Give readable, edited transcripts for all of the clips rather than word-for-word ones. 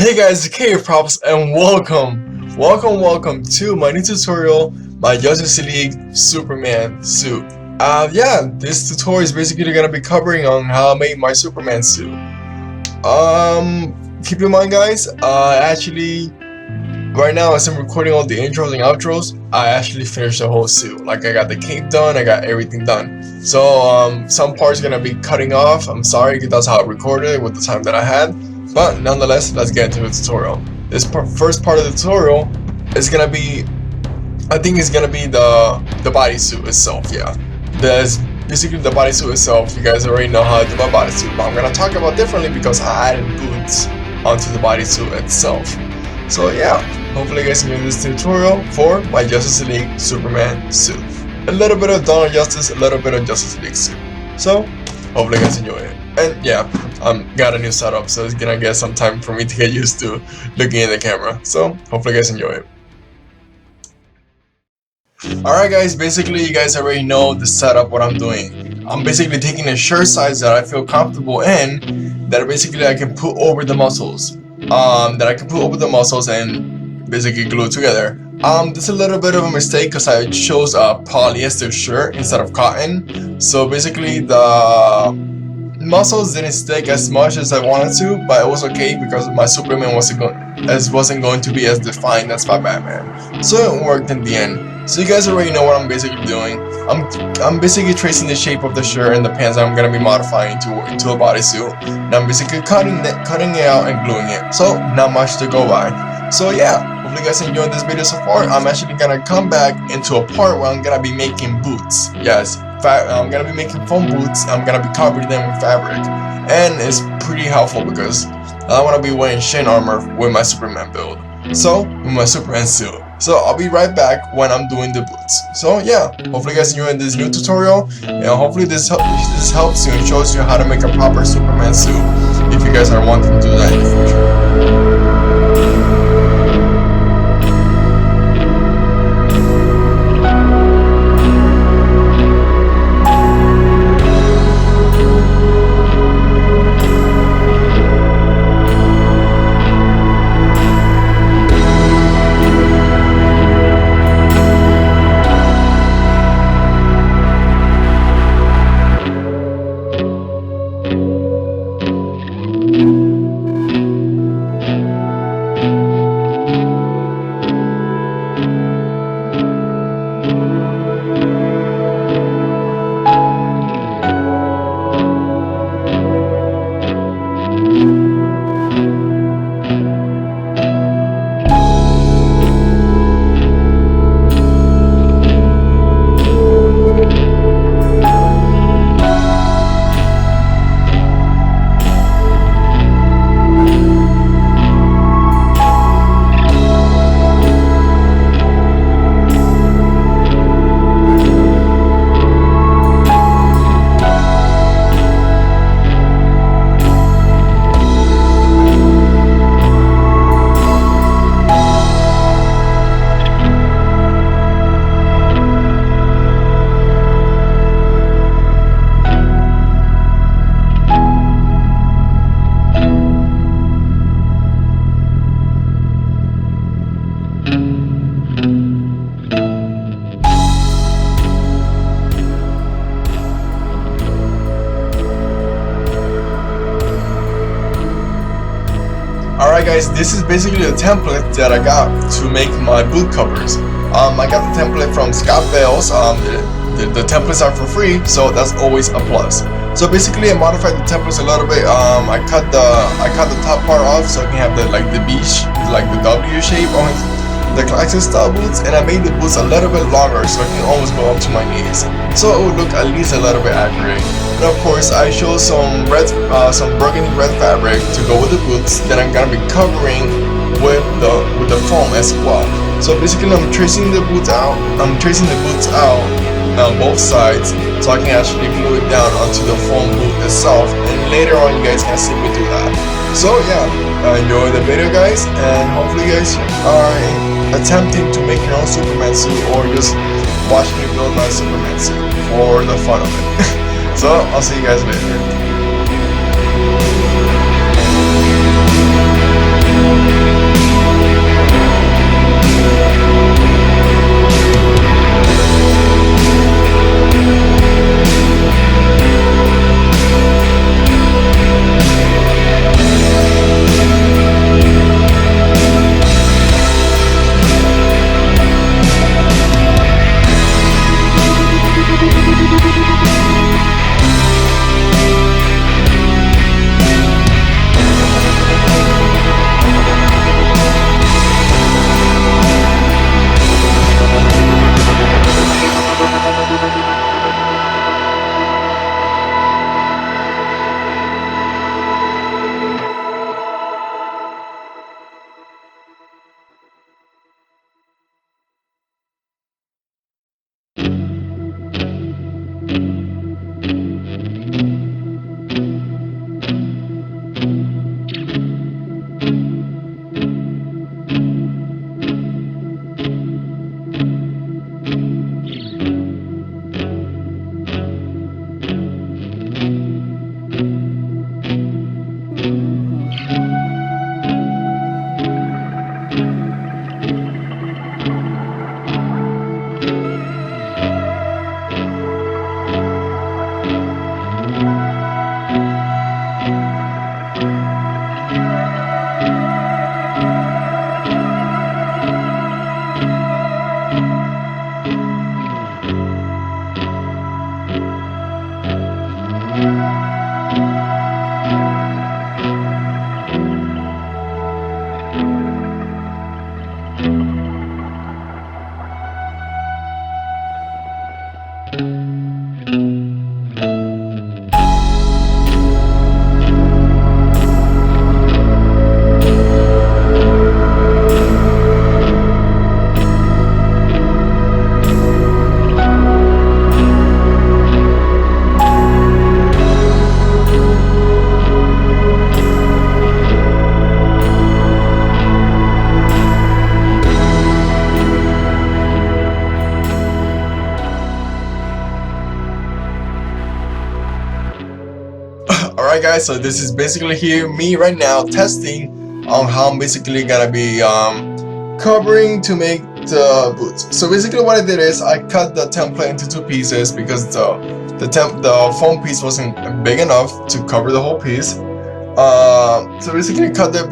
Hey guys, it's KrXymuKYhlg and welcome to my new tutorial, my Justice League Superman suit. This tutorial is basically gonna be covering on how I made my Superman suit. Keep in mind guys, right now as I'm recording all the intros and outros, I actually finished the whole suit. Like I got the cape done, I got everything done. So some parts gonna be cutting off. I'm sorry, that's how I recorded it with the time that I had. But nonetheless, let's get into the tutorial. This first part of the tutorial is gonna be, I think it's gonna be the bodysuit itself. Yeah, there's basically the bodysuit itself. You guys already know how to do my bodysuit, but I'm gonna talk about differently because I added boots onto the bodysuit itself. So yeah, hopefully you guys enjoy this tutorial for my Justice League Superman suit. A little bit of Dawn of Justice, a little bit of Justice League suit. So hopefully you guys enjoy it. And yeah, got a new setup, so it's gonna get some time for me to get used to looking at the camera. So hopefully you guys enjoy it. Alright guys, basically you guys already know the setup, what I'm doing. I'm basically taking a shirt size that I feel comfortable in, that basically I can put over the muscles. And basically glue it together. This is a little bit of a mistake because I chose a polyester shirt instead of cotton. So basically the muscles didn't stick as much as I wanted to, but it was okay because my Superman wasn't going to be as defined as my Batman. So it worked in the end. So you guys already know what I'm basically doing. I'm basically tracing the shape of the shirt and the pants I'm gonna be modifying into a bodysuit. And I'm basically cutting it out and gluing it. So not much to go by. So yeah, hopefully you guys enjoyed this video so far. I'm actually gonna come back into a part where I'm gonna be making boots. Yes, I'm gonna be making foam boots. I'm gonna be covering them in fabric, and it's pretty helpful because I wanna be wearing shin armor with my Superman build. So with my Superman suit. So I'll be right back when I'm doing the boots. So yeah, hopefully you guys enjoyed this new tutorial, and hopefully this helps you and shows you how to make a proper Superman suit if you guys are wanting to do that in the future. Alright guys, this is basically the template that I got to make my boot covers. I got the template from Scott Bales. The templates are for free, so that's always a plus. So basically I modified the templates a little bit. I cut the top part off so I can have the B, like the W shape on the classic style boots, and I made the boots a little bit longer so I can almost go up to my knees. So it would look at least a little bit accurate. And of course I chose some burgundy red fabric to go with the boots that I'm gonna be covering with the foam as well. So basically I'm tracing the boots out on both sides so I can actually glue it down onto the foam boot itself, and later on you guys can see me do that. So yeah, enjoy the video guys, and hopefully you guys are attempting to make your own Superman suit or just watching me build my Superman suit for the fun of it. So I'll see you guys later. Alright guys, so this is basically me right now testing on how I'm basically gonna be covering to make the boots. So basically what I did is I cut the template into 2 pieces because the foam piece wasn't big enough to cover the whole piece. So basically cut the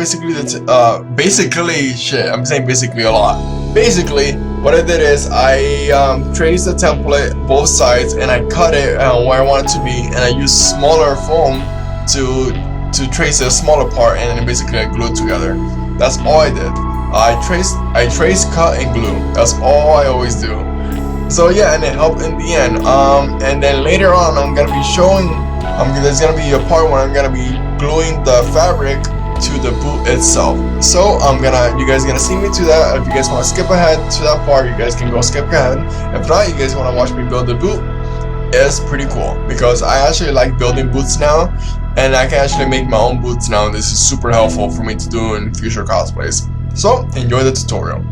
basically shit, I'm saying basically a lot. Basically what I did is I traced the template both sides and I cut it where I want it to be, and I used smaller foam to trace a smaller part, and then basically I glued together. That's all I did. I traced, cut, and glue. That's all I always do. So yeah, and it helped in the end. And then later on, I'm gonna be showing. There's gonna be a part where I'm gonna be gluing the fabric to the boot itself. So you guys gonna see me to that. If you guys want to skip ahead to that part, you guys can go skip ahead. If not, you guys want to watch me build the boot. It's pretty cool because I actually like building boots now, and I can actually make my own boots now. And this is super helpful for me to do in future cosplays. So enjoy the tutorial.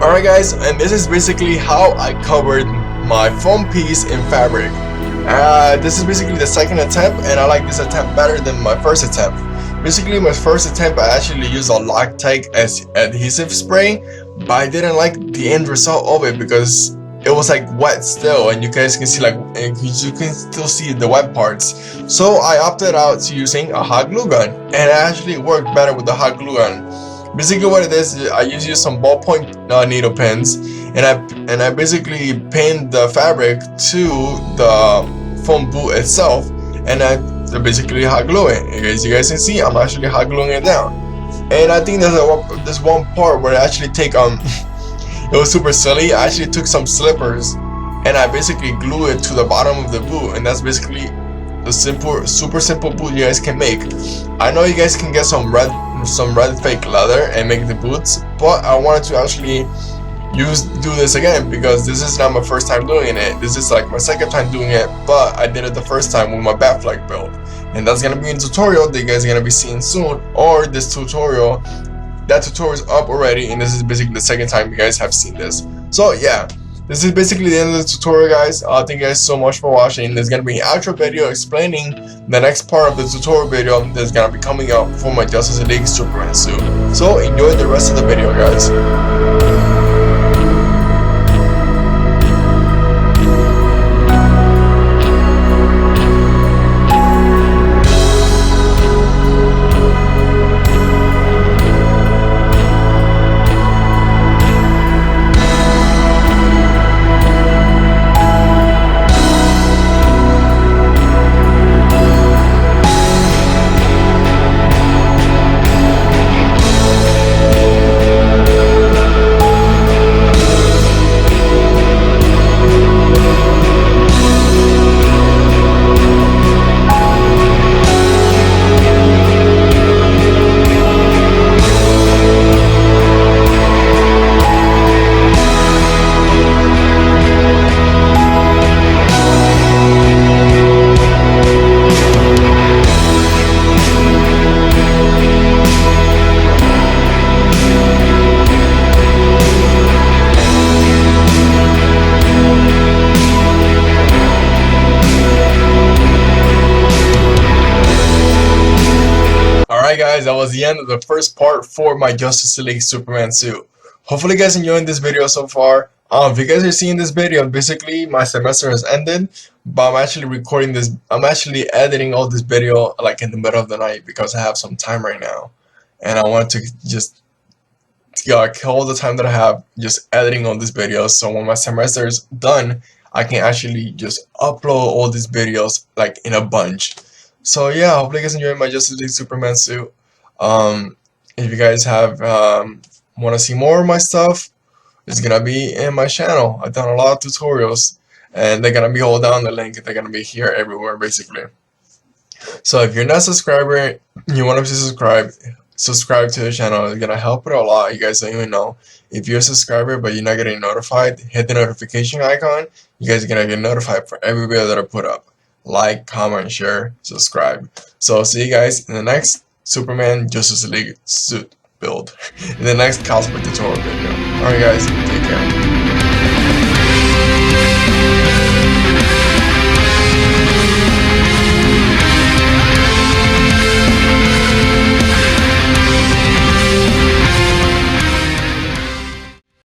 Alright guys, and this is basically how I covered my foam piece in fabric. This is basically the second attempt, and I like this attempt better than my first attempt. Basically, my first attempt I actually used a Loctite as adhesive spray, but I didn't like the end result of it because it was like wet still, and you guys can see you can still see the wet parts. So I opted out to using a hot glue gun, and it actually worked better with the hot glue gun. Basically what it is, I use some ballpoint needle pins, and I basically pinned the fabric to the foam boot itself, and I basically hot glue it. As you guys can see, I'm actually hot gluing it down. And I think there's one part where I actually take it was super silly. I actually took some slippers and I basically glue it to the bottom of the boot, and that's basically the super simple boot you guys can make. I know you guys can get some red fake leather and make the boots, but I wanted to actually do this again because this is not my first time doing it. This is like my second time doing it, but I did it the first time with my Batfleck build, and that's gonna be in tutorial that you guys are gonna be seeing soon, or this tutorial. That tutorial is up already, and this is basically the second time you guys have seen this. So yeah, this is basically the end of the tutorial, guys. Thank you guys so much for watching. There's gonna be an outro video explaining the next part of the tutorial video that's gonna be coming up for my Justice League Superman suit. So enjoy the rest of the video, guys. Alright guys, that was the end of the first part for my Justice League Superman suit. Hopefully you guys enjoying this video so far. If you guys are seeing this video, basically my semester has ended, but I'm actually recording this, I'm actually editing all this video like in the middle of the night because I have some time right now. And I wanted to just kill the time that I have just editing all these videos, so when my semester is done, I can actually just upload all these videos like in a bunch. So yeah, hopefully you guys enjoyed my Justice League Superman suit. If you guys have want to see more of my stuff, it's gonna be in my channel. I've done a lot of tutorials, and they're gonna be all down the link. They're gonna be here everywhere basically. So if you're not a subscriber, you want to subscribe to the channel. It's gonna help it a lot. You guys don't even know. If you're a subscriber but you're not getting notified, hit the notification icon. You guys are gonna get notified for every video that I put up. Like, comment, share, subscribe. So see you guys in the next Superman Justice League suit build, in the next cosplay tutorial video. Alright guys, take care.